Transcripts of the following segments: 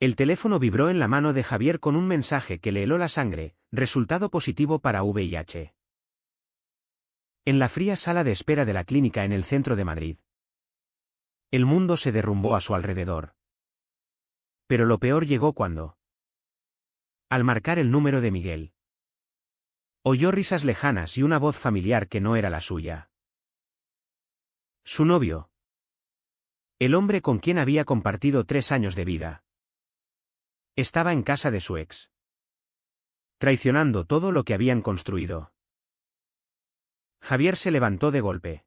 El teléfono vibró en la mano de Javier con un mensaje que le heló la sangre, resultado positivo para VIH. En la fría sala de espera de la clínica en el centro de Madrid. El mundo se derrumbó a su alrededor. Pero lo peor llegó cuando, al marcar el número de Miguel, oyó risas lejanas y una voz familiar que no era la suya. Su novio. El hombre con quien había compartido 3 años de vida. Estaba en casa de su ex. Traicionando todo lo que habían construido. Javier se levantó de golpe.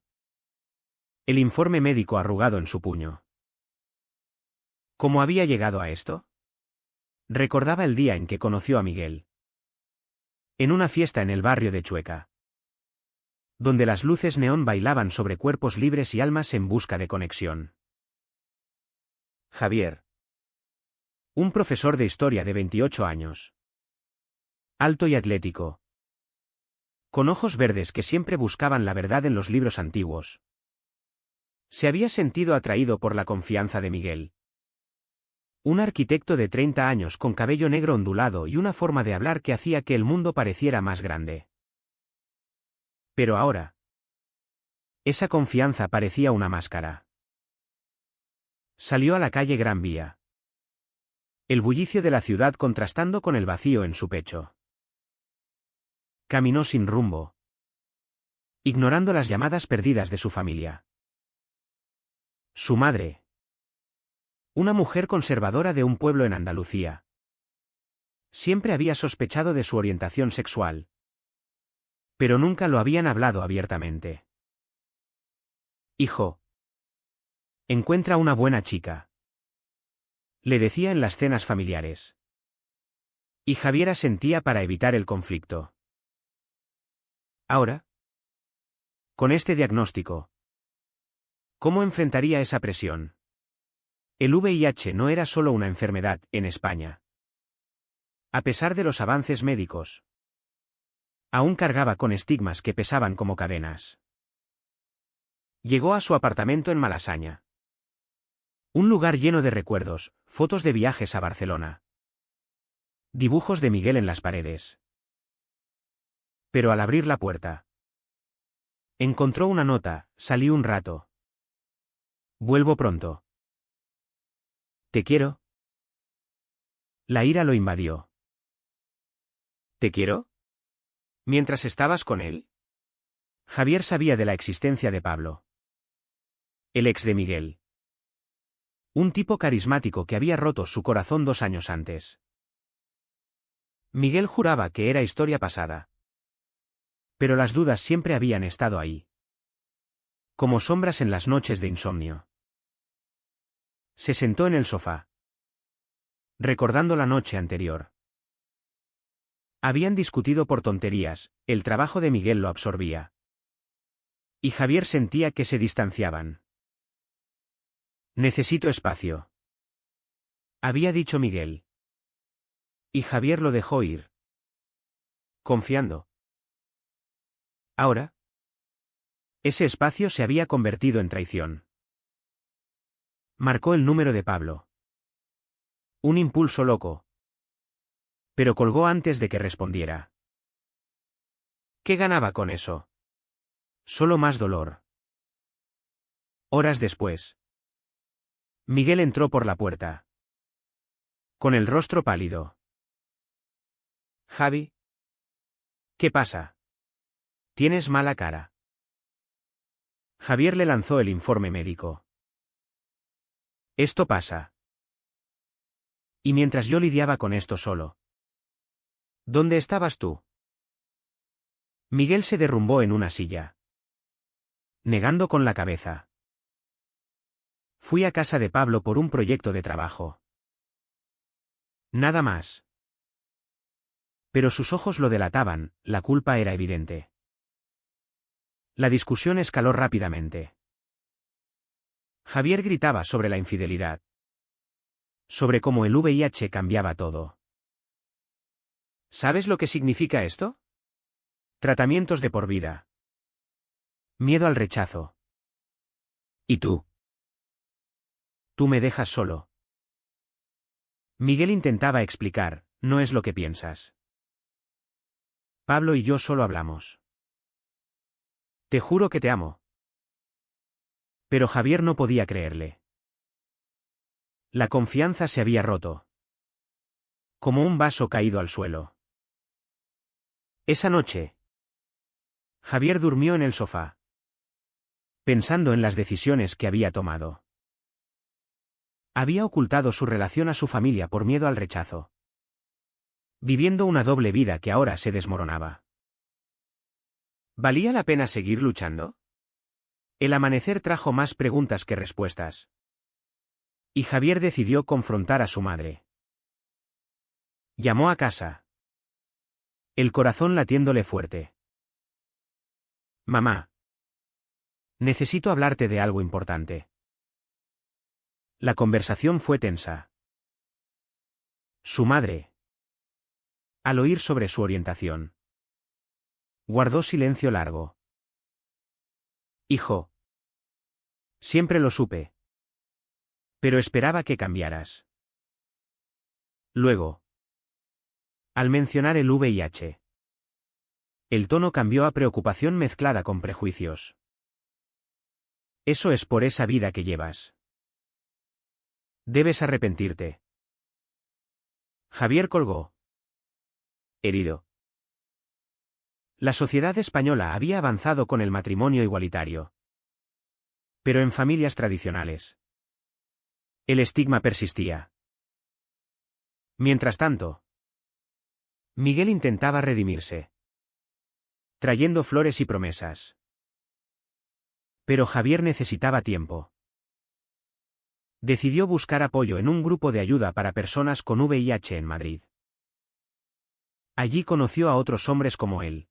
El informe médico arrugado en su puño. ¿Cómo había llegado a esto? Recordaba el día en que conoció a Miguel. En una fiesta en el barrio de Chueca. Donde las luces neón bailaban sobre cuerpos libres y almas en busca de conexión. Javier. Un profesor de historia de 28 años. Alto y atlético. Con ojos verdes que siempre buscaban la verdad en los libros antiguos. Se había sentido atraído por la confianza de Miguel. Un arquitecto de 30 años con cabello negro ondulado y una forma de hablar que hacía que el mundo pareciera más grande. Pero ahora, esa confianza parecía una máscara. Salió a la calle Gran Vía. El bullicio de la ciudad contrastando con el vacío en su pecho. Caminó sin rumbo. Ignorando las llamadas perdidas de su familia. Su madre. Una mujer conservadora de un pueblo en Andalucía. Siempre había sospechado de su orientación sexual. Pero nunca lo habían hablado abiertamente. Hijo. Encuentra una buena chica. Le decía en las cenas familiares. Y Javier asentía para evitar el conflicto. Ahora, con este diagnóstico, ¿cómo enfrentaría esa presión? El VIH no era solo una enfermedad en España. A pesar de los avances médicos, aún cargaba con estigmas que pesaban como cadenas. Llegó a su apartamento en Malasaña. Un lugar lleno de recuerdos, fotos de viajes a Barcelona. Dibujos de Miguel en las paredes. Pero al abrir la puerta, encontró una nota: salí un rato. Vuelvo pronto. ¿Te quiero? La ira lo invadió. ¿Te quiero? ¿Mientras estabas con él? Javier sabía de la existencia de Pablo. El ex de Miguel. Un tipo carismático que había roto su corazón 2 años antes. Miguel juraba que era historia pasada. Pero las dudas siempre habían estado ahí. Como sombras en las noches de insomnio. Se sentó en el sofá. Recordando la noche anterior. Habían discutido por tonterías, el trabajo de Miguel lo absorbía. Y Javier sentía que se distanciaban. Necesito espacio. Había dicho Miguel. Y Javier lo dejó ir. Confiando. Ahora, ese espacio se había convertido en traición. Marcó el número de Pablo. Un impulso loco. Pero colgó antes de que respondiera. ¿Qué ganaba con eso? Solo más dolor. Horas después. Miguel entró por la puerta. Con el rostro pálido. Javi. ¿Qué pasa? Tienes mala cara. Javier le lanzó el informe médico. Esto pasa. Y mientras yo lidiaba con esto solo. ¿Dónde estabas tú? Miguel se derrumbó en una silla. Negando con la cabeza. Fui a casa de Pablo por un proyecto de trabajo. Nada más. Pero sus ojos lo delataban, la culpa era evidente. La discusión escaló rápidamente. Javier gritaba sobre la infidelidad. Sobre cómo el VIH cambiaba todo. ¿Sabes lo que significa esto? Tratamientos de por vida. Miedo al rechazo. ¿Y tú? Tú me dejas solo. Miguel intentaba explicar, no es lo que piensas. Pablo y yo solo hablamos. Te juro que te amo. Pero Javier no podía creerle. La confianza se había roto. Como un vaso caído al suelo. Esa noche, Javier durmió en el sofá, pensando en las decisiones que había tomado. Había ocultado su relación a su familia por miedo al rechazo. Viviendo una doble vida que ahora se desmoronaba. ¿Valía la pena seguir luchando? El amanecer trajo más preguntas que respuestas. Y Javier decidió confrontar a su madre. Llamó a casa. El corazón latiéndole fuerte. Mamá. Necesito hablarte de algo importante. La conversación fue tensa. Su madre, al oír sobre su orientación, guardó silencio largo. Hijo. Siempre lo supe. Pero esperaba que cambiaras. Luego, al mencionar el VIH, el tono cambió a preocupación mezclada con prejuicios. Eso es por esa vida que llevas. Debes arrepentirte. Javier colgó. Herido. La sociedad española había avanzado con el matrimonio igualitario. Pero en familias tradicionales, el estigma persistía. Mientras tanto, Miguel intentaba redimirse, trayendo flores y promesas. Pero Javier necesitaba tiempo. Decidió buscar apoyo en un grupo de ayuda para personas con VIH en Madrid. Allí conoció a otros hombres como él,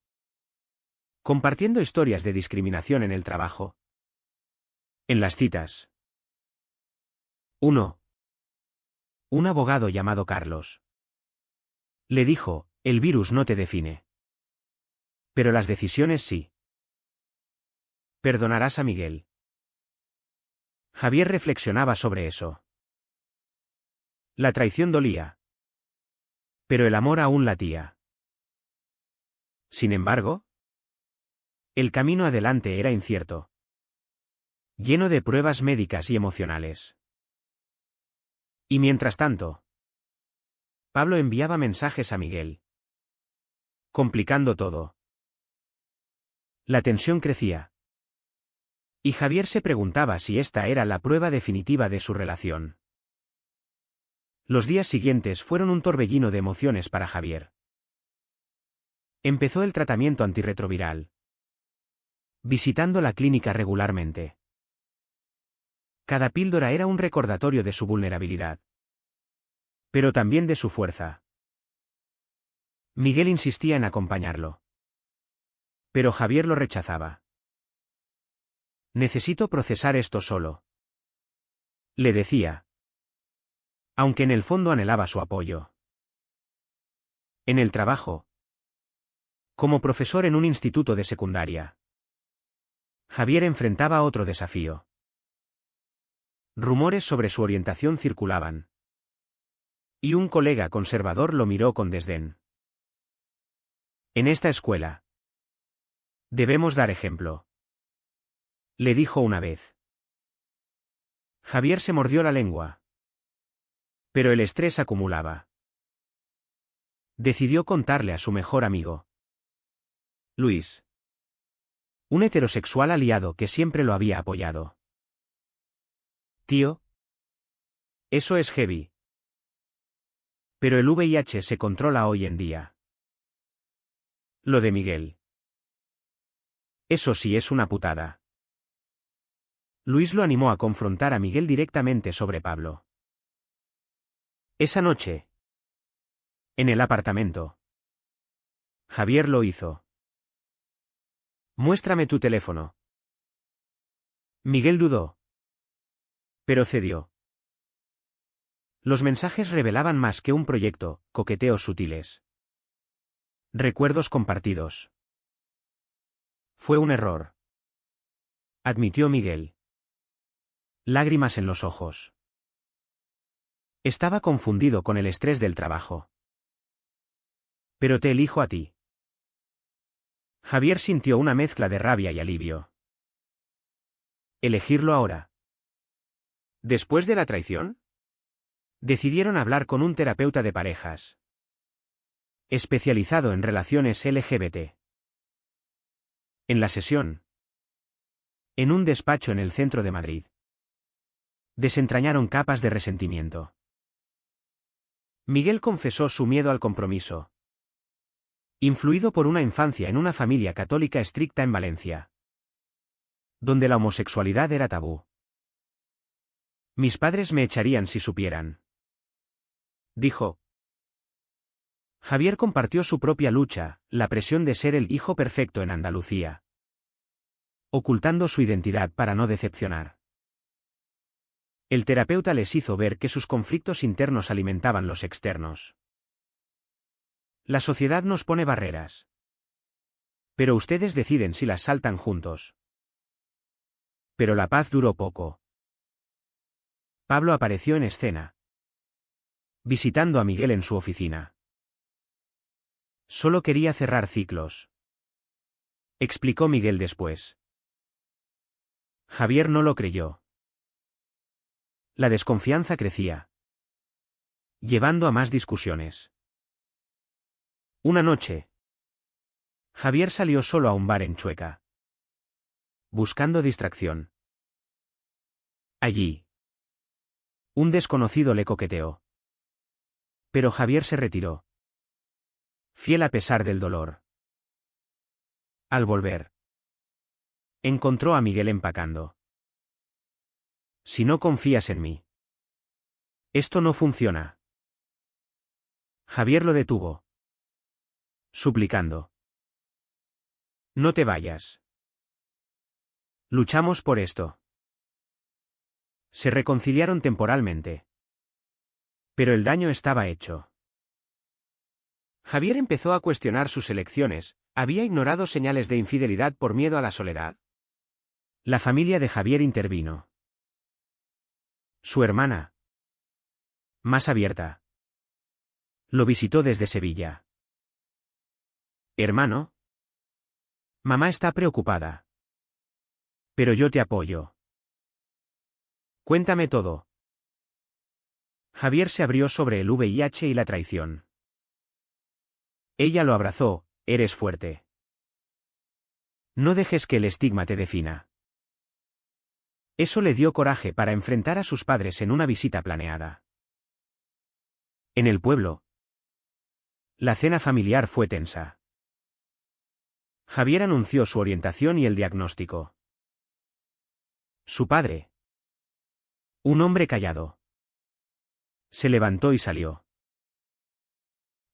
compartiendo historias de discriminación en el trabajo. En las citas. 1. Un abogado llamado Carlos le dijo, el virus no te define. Pero las decisiones sí. Perdonarás a Miguel. Javier reflexionaba sobre eso. La traición dolía. Pero el amor aún latía. Sin embargo, el camino adelante era incierto. Lleno de pruebas médicas y emocionales. Y mientras tanto, Pablo enviaba mensajes a Miguel, complicando todo. La tensión crecía. Y Javier se preguntaba si esta era la prueba definitiva de su relación. Los días siguientes fueron un torbellino de emociones para Javier. Empezó el tratamiento antirretroviral, visitando la clínica regularmente. Cada píldora era un recordatorio de su vulnerabilidad, pero también de su fuerza. Miguel insistía en acompañarlo, pero Javier lo rechazaba. Necesito procesar esto solo, le decía, aunque en el fondo anhelaba su apoyo. En el trabajo, como profesor en un instituto de secundaria, Javier enfrentaba otro desafío. Rumores sobre su orientación circulaban. Y un colega conservador lo miró con desdén. En esta escuela, debemos dar ejemplo, le dijo una vez. Javier se mordió la lengua. Pero el estrés acumulaba. Decidió contarle a su mejor amigo, Luis, un heterosexual aliado que siempre lo había apoyado. Tío, eso es heavy. Pero el VIH se controla hoy en día. Lo de Miguel. Eso sí es una putada. Luis lo animó a confrontar a Miguel directamente sobre Pablo. Esa noche, en el apartamento, Javier lo hizo. Muéstrame tu teléfono. Miguel dudó, pero cedió. Los mensajes revelaban más que un proyecto, coqueteos sutiles. Recuerdos compartidos. Fue un error, admitió Miguel. Lágrimas en los ojos. Estaba confundido con el estrés del trabajo. Pero te elijo a ti. Javier sintió una mezcla de rabia y alivio. ¿Elegirlo ahora? ¿Después de la traición? Decidieron hablar con un terapeuta de parejas, especializado en relaciones LGBT. En la sesión, en un despacho en el centro de Madrid, desentrañaron capas de resentimiento. Miguel confesó su miedo al compromiso, influido por una infancia en una familia católica estricta en Valencia, donde la homosexualidad era tabú. Mis padres me echarían si supieran, dijo. Javier compartió su propia lucha, la presión de ser el hijo perfecto en Andalucía, ocultando su identidad para no decepcionar. El terapeuta les hizo ver que sus conflictos internos alimentaban los externos. La sociedad nos pone barreras. Pero ustedes deciden si las saltan juntos. Pero la paz duró poco. Pablo apareció en escena, visitando a Miguel en su oficina. Solo quería cerrar ciclos, explicó Miguel después. Javier no lo creyó. La desconfianza crecía, llevando a más discusiones. Una noche, Javier salió solo a un bar en Chueca, buscando distracción. Allí, un desconocido le coqueteó. Pero Javier se retiró, fiel a pesar del dolor. Al volver, encontró a Miguel empacando. Si no confías en mí, esto no funciona. Javier lo detuvo, suplicando. No te vayas. Luchamos por esto. Se reconciliaron temporalmente. Pero el daño estaba hecho. Javier empezó a cuestionar sus elecciones, ¿había ignorado señales de infidelidad por miedo a la soledad? La familia de Javier intervino. Su hermana, más abierta, lo visitó desde Sevilla. Hermano, mamá está preocupada. Pero yo te apoyo. Cuéntame todo. Javier se abrió sobre el VIH y la traición. Ella lo abrazó, eres fuerte. No dejes que el estigma te defina. Eso le dio coraje para enfrentar a sus padres en una visita planeada. En el pueblo, la cena familiar fue tensa. Javier anunció su orientación y el diagnóstico. Su padre, un hombre callado, se levantó y salió.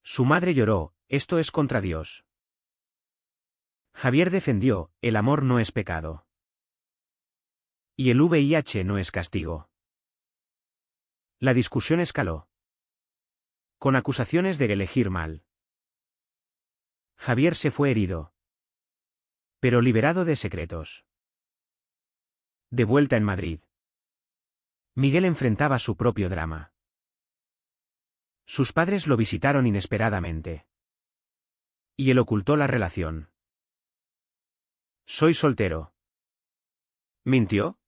Su madre lloró, esto es contra Dios. Javier defendió, el amor no es pecado. Y el VIH no es castigo. La discusión escaló, con acusaciones de elegir mal. Javier se fue herido, pero liberado de secretos. De vuelta en Madrid, Miguel enfrentaba su propio drama. Sus padres lo visitaron inesperadamente. Y él ocultó la relación. Soy soltero. ¿Mintió?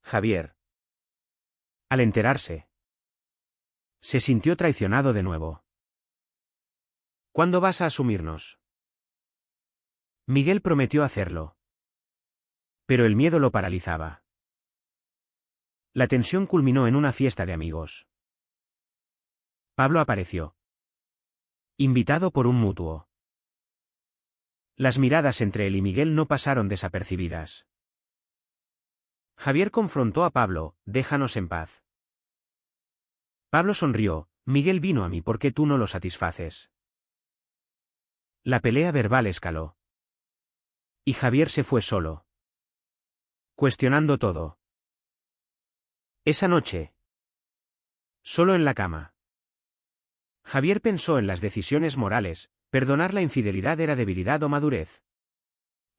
Javier, al enterarse, se sintió traicionado de nuevo. ¿Cuándo vas a asumirnos? Miguel prometió hacerlo. Pero el miedo lo paralizaba. La tensión culminó en una fiesta de amigos. Pablo apareció, invitado por un mutuo. Las miradas entre él y Miguel no pasaron desapercibidas. Javier confrontó a Pablo, déjanos en paz. Pablo sonrió, Miguel vino a mí porque tú no lo satisfaces. La pelea verbal escaló. Y Javier se fue solo, cuestionando todo. Esa noche, solo en la cama, Javier pensó en las decisiones morales, perdonar la infidelidad era debilidad o madurez.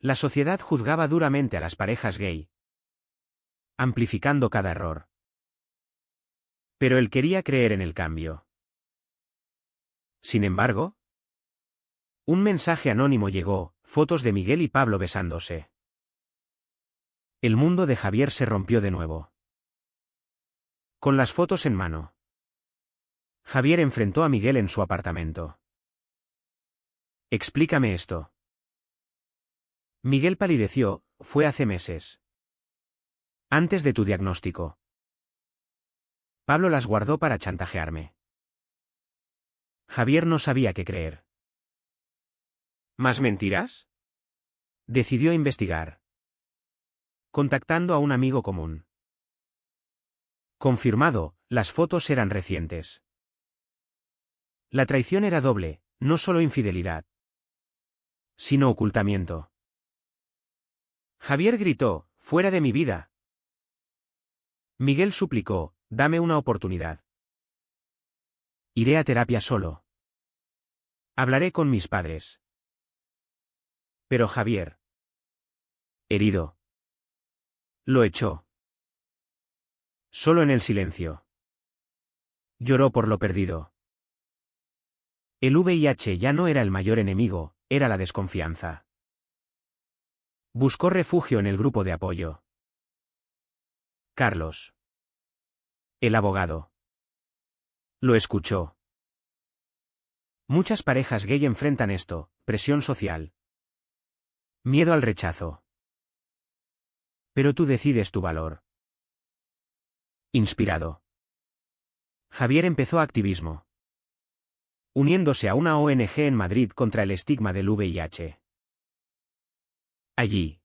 La sociedad juzgaba duramente a las parejas gay, amplificando cada error. Pero él quería creer en el cambio. Sin embargo, un mensaje anónimo llegó, fotos de Miguel y Pablo besándose. El mundo de Javier se rompió de nuevo. Con las fotos en mano, Javier enfrentó a Miguel en su apartamento. Explícame esto. Miguel palideció, fue hace meses. Antes de tu diagnóstico. Pablo las guardó para chantajearme. Javier no sabía qué creer. ¿Más mentiras? Decidió investigar. Contactando a un amigo común. Confirmado, las fotos eran recientes. La traición era doble, no solo infidelidad, sino ocultamiento. Javier gritó, fuera de mi vida. Miguel suplicó, dame una oportunidad. Iré a terapia solo. Hablaré con mis padres. Pero Javier, herido, lo echó. Solo en el silencio. Lloró por lo perdido. El VIH ya no era el mayor enemigo, era la desconfianza. Buscó refugio en el grupo de apoyo. Carlos, el abogado, lo escuchó. Muchas parejas gay enfrentan esto, presión social. Miedo al rechazo. Pero tú decides tu valor. Inspirado. Javier empezó activismo. Uniéndose a una ONG en Madrid contra el estigma del VIH. Allí.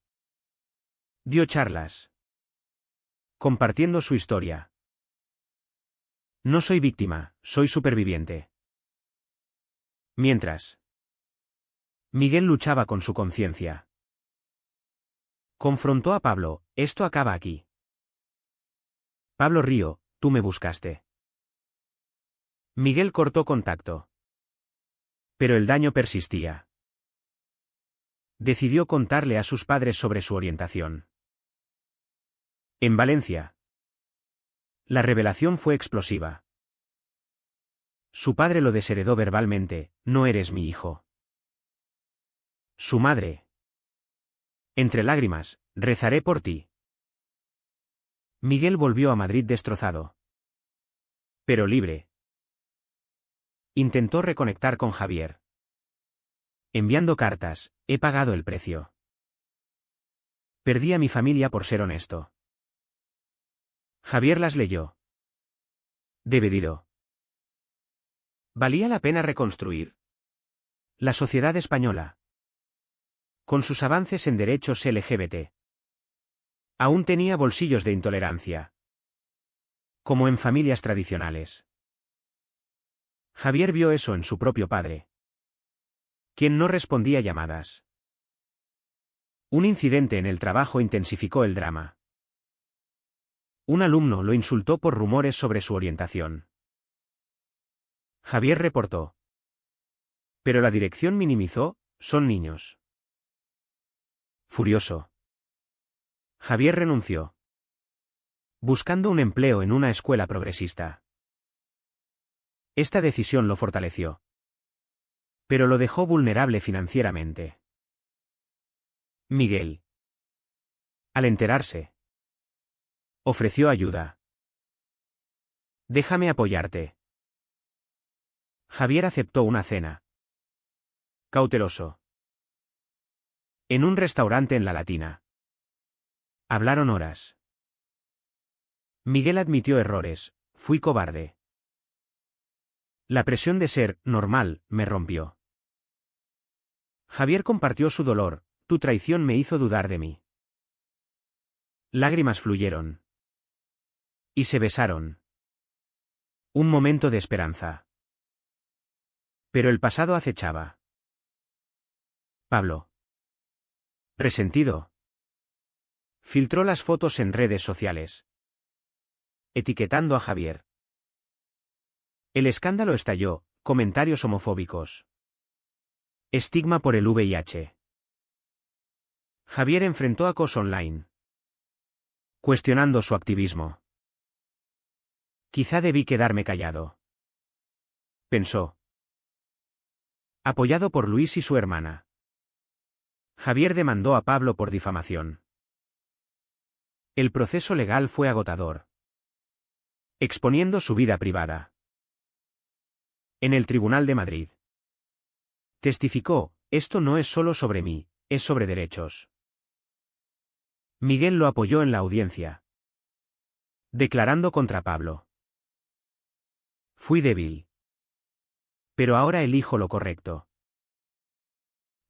Dio charlas. Compartiendo su historia. No soy víctima, soy superviviente. Mientras, Miguel luchaba con su conciencia. Confrontó a Pablo, esto acaba aquí. Pablo Río, tú me buscaste. Miguel cortó contacto. Pero el daño persistía. Decidió contarle a sus padres sobre su orientación. En Valencia. La revelación fue explosiva. Su padre lo desheredó verbalmente, no eres mi hijo. Su madre. Entre lágrimas, rezaré por ti. Miguel volvió a Madrid destrozado. Pero libre. Intentó reconectar con Javier. Enviando cartas, he pagado el precio. Perdí a mi familia por ser honesto. Javier las leyó. Dividido. ¿Valía la pena reconstruir? La sociedad española. Con sus avances en derechos LGBT. Aún tenía bolsillos de intolerancia. Como en familias tradicionales. Javier vio eso en su propio padre. Quien no respondía llamadas. Un incidente en el trabajo intensificó el drama. Un alumno lo insultó por rumores sobre su orientación. Javier reportó. Pero la dirección minimizó, son niños. Furioso. Javier renunció. Buscando un empleo en una escuela progresista. Esta decisión lo fortaleció. Pero lo dejó vulnerable financieramente. Miguel. Al enterarse. Ofreció ayuda. Déjame apoyarte. Javier aceptó una cena. Cauteloso. En un restaurante en La Latina. Hablaron horas. Miguel admitió errores, fui cobarde. La presión de ser normal me rompió. Javier compartió su dolor, tu traición me hizo dudar de mí. Lágrimas fluyeron. Y se besaron. Un momento de esperanza. Pero el pasado acechaba. Pablo. Resentido. Filtró las fotos en redes sociales. Etiquetando a Javier. El escándalo estalló, comentarios homofóbicos. Estigma por el VIH. Javier enfrentó acoso online. Cuestionando su activismo. Quizá debí quedarme callado. Pensó. Apoyado por Luis y su hermana. Javier demandó a Pablo por difamación. El proceso legal fue agotador, exponiendo su vida privada. En el Tribunal de Madrid. Testificó, esto no es solo sobre mí, es sobre derechos. Miguel lo apoyó en la audiencia, declarando contra Pablo. Fui débil. Pero ahora elijo lo correcto.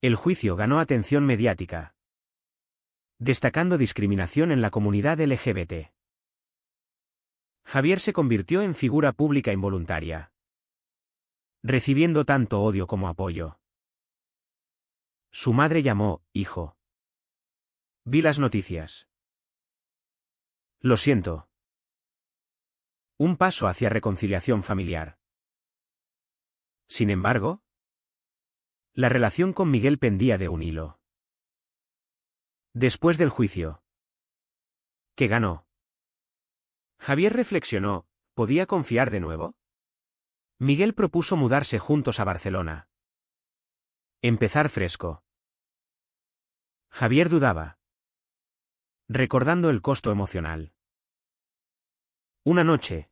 El juicio ganó atención mediática, destacando discriminación en la comunidad LGBT. Javier se convirtió en figura pública involuntaria, recibiendo tanto odio como apoyo. Su madre llamó, hijo. Vi las noticias. Lo siento. Un paso hacia reconciliación familiar. Sin embargo, la relación con Miguel pendía de un hilo. Después del juicio, que ganó, Javier reflexionó, ¿podía confiar de nuevo? Miguel propuso mudarse juntos a Barcelona. Empezar fresco. Javier dudaba, recordando el costo emocional. Una noche,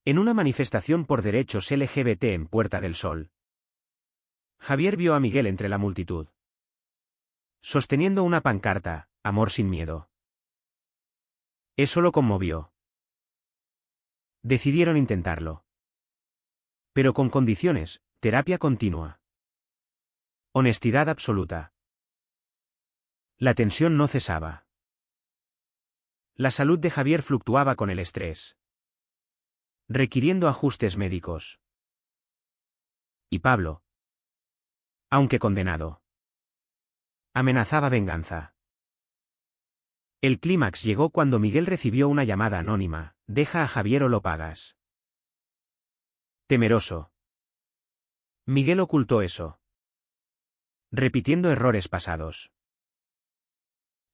en una manifestación por derechos LGBT en Puerta del Sol, Javier vio a Miguel entre la multitud, sosteniendo una pancarta, Amor sin miedo. Eso lo conmovió. Decidieron intentarlo. Pero con condiciones, terapia continua. Honestidad absoluta. La tensión no cesaba. La salud de Javier fluctuaba con el estrés, requiriendo ajustes médicos. Y Pablo, aunque condenado, amenazaba venganza. El clímax llegó cuando Miguel recibió una llamada anónima, deja a Javier o lo pagas. Temeroso, Miguel ocultó eso, repitiendo errores pasados.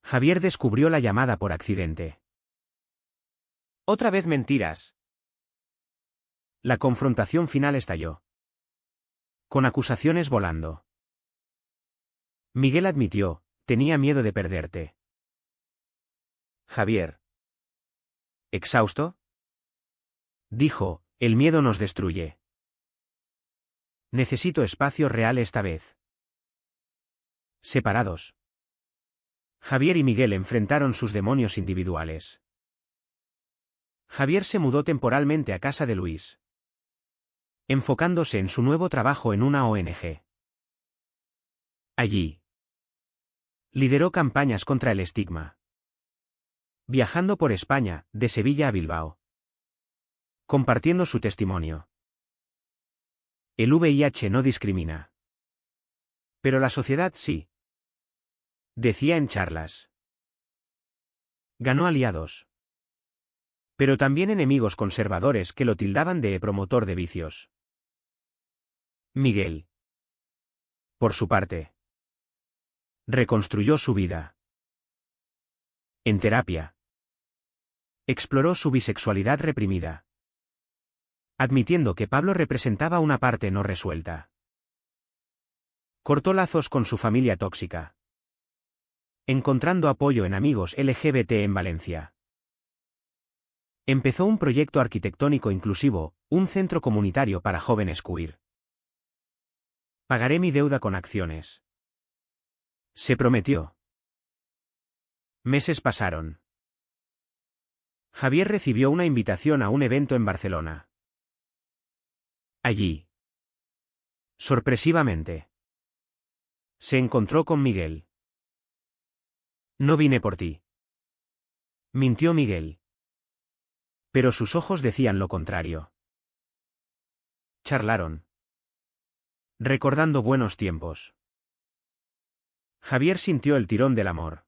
Javier descubrió la llamada por accidente. Otra vez mentiras. La confrontación final estalló, con acusaciones volando. Miguel admitió, tenía miedo de perderte. Javier, exhausto, dijo, el miedo nos destruye. Necesito espacio real esta vez. Separados, Javier y Miguel enfrentaron sus demonios individuales. Javier se mudó temporalmente a casa de Luis, enfocándose en su nuevo trabajo en una ONG. Allí, lideró campañas contra el estigma, viajando por España, de Sevilla a Bilbao, compartiendo su testimonio. El VIH no discrimina. Pero la sociedad sí. Decía en charlas. Ganó aliados. Pero también enemigos conservadores que lo tildaban de promotor de vicios. Miguel, por su parte, reconstruyó su vida. En terapia, exploró su bisexualidad reprimida, admitiendo que Pablo representaba una parte no resuelta. Cortó lazos con su familia tóxica, encontrando apoyo en amigos LGBT en Valencia. Empezó un proyecto arquitectónico inclusivo, un centro comunitario para jóvenes queer. Pagaré mi deuda con acciones. Se prometió. Meses pasaron. Javier recibió una invitación a un evento en Barcelona. Allí, sorpresivamente, se encontró con Miguel. No vine por ti. Mintió Miguel. Pero sus ojos decían lo contrario. Charlaron, recordando buenos tiempos. Javier sintió el tirón del amor.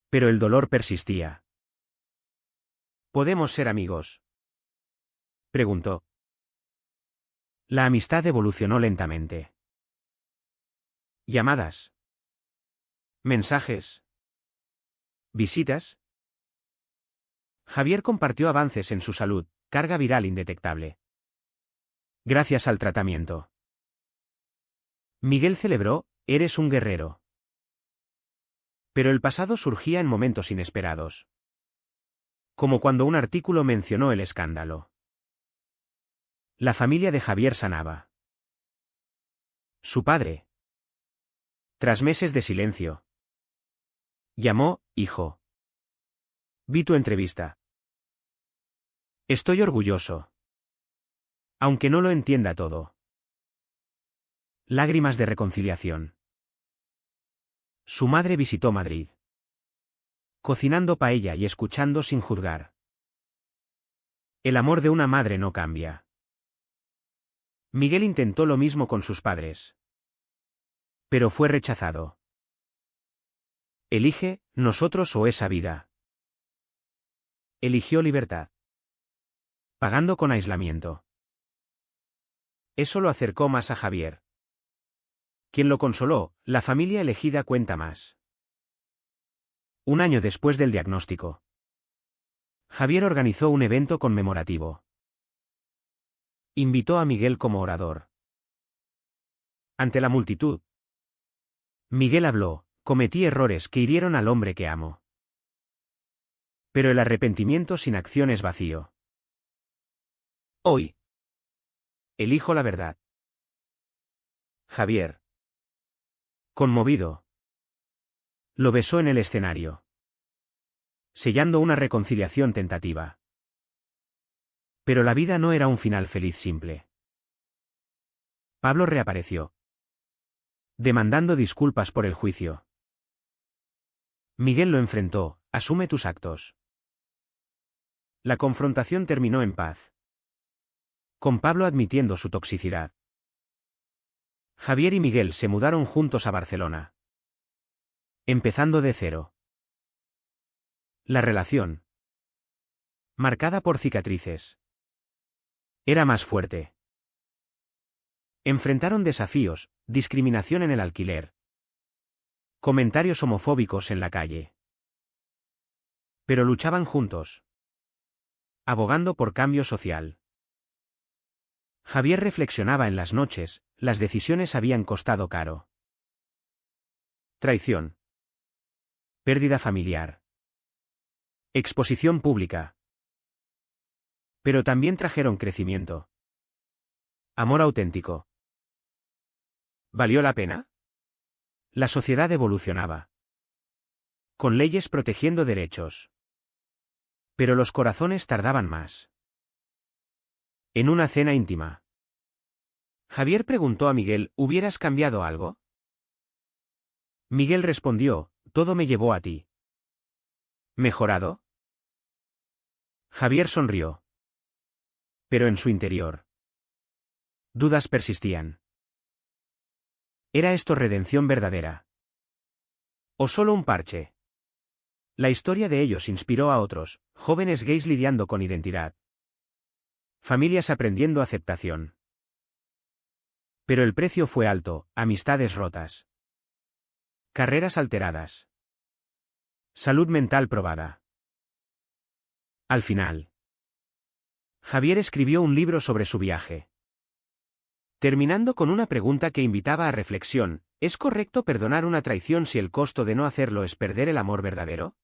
Pero el dolor persistía. ¿Podemos ser amigos?, preguntó. La amistad evolucionó lentamente. Llamadas. Mensajes. Visitas. Javier compartió avances en su salud, carga viral indetectable. Gracias al tratamiento. Miguel celebró, eres un guerrero. Pero el pasado surgía en momentos inesperados. Como cuando un artículo mencionó el escándalo. La familia de Javier sanaba. Su padre. Tras meses de silencio. Llamó, hijo. Vi tu entrevista. Estoy orgulloso. Aunque no lo entienda todo. Lágrimas de reconciliación. Su madre visitó Madrid. Cocinando paella y escuchando sin juzgar. El amor de una madre no cambia. Miguel intentó lo mismo con sus padres. Pero fue rechazado. Elige, nosotros o esa vida. Eligió libertad. Pagando con aislamiento. Eso lo acercó más a Javier. Quien lo consoló, la familia elegida cuenta más. Un año después del diagnóstico. Javier organizó un evento conmemorativo. Invitó a Miguel como orador. Ante la multitud. Miguel habló, cometí errores que hirieron al hombre que amo. Pero el arrepentimiento sin acción es vacío. Hoy. Elijo la verdad. Javier. Conmovido. Lo besó en el escenario. Sellando una reconciliación tentativa. Pero la vida no era un final feliz simple. Pablo reapareció. Demandando disculpas por el juicio. Miguel lo enfrentó, asume tus actos. La confrontación terminó en paz. Con Pablo admitiendo su toxicidad. Javier y Miguel se mudaron juntos a Barcelona. Empezando de cero. La relación. Marcada por cicatrices. Era más fuerte. Enfrentaron desafíos, discriminación en el alquiler. Comentarios homofóbicos en la calle. Pero luchaban juntos. Abogando por cambio social. Javier reflexionaba en las noches, las decisiones habían costado caro. Traición. Pérdida familiar. Exposición pública. Pero también trajeron crecimiento. Amor auténtico. ¿Valió la pena? La sociedad evolucionaba. Con leyes protegiendo derechos. Pero los corazones tardaban más. En una cena íntima. Javier preguntó a Miguel, ¿hubieras cambiado algo? Miguel respondió, todo me llevó a ti. ¿Mejorado? Javier sonrió. Pero en su interior. Dudas persistían. ¿Era esto redención verdadera? ¿O solo un parche? La historia de ellos inspiró a otros, jóvenes gays lidiando con identidad. Familias aprendiendo aceptación. Pero el precio fue alto, amistades rotas. Carreras alteradas. Salud mental probada. Al final. Javier escribió un libro sobre su viaje. Terminando con una pregunta que invitaba a reflexión, ¿es correcto perdonar una traición si el costo de no hacerlo es perder el amor verdadero?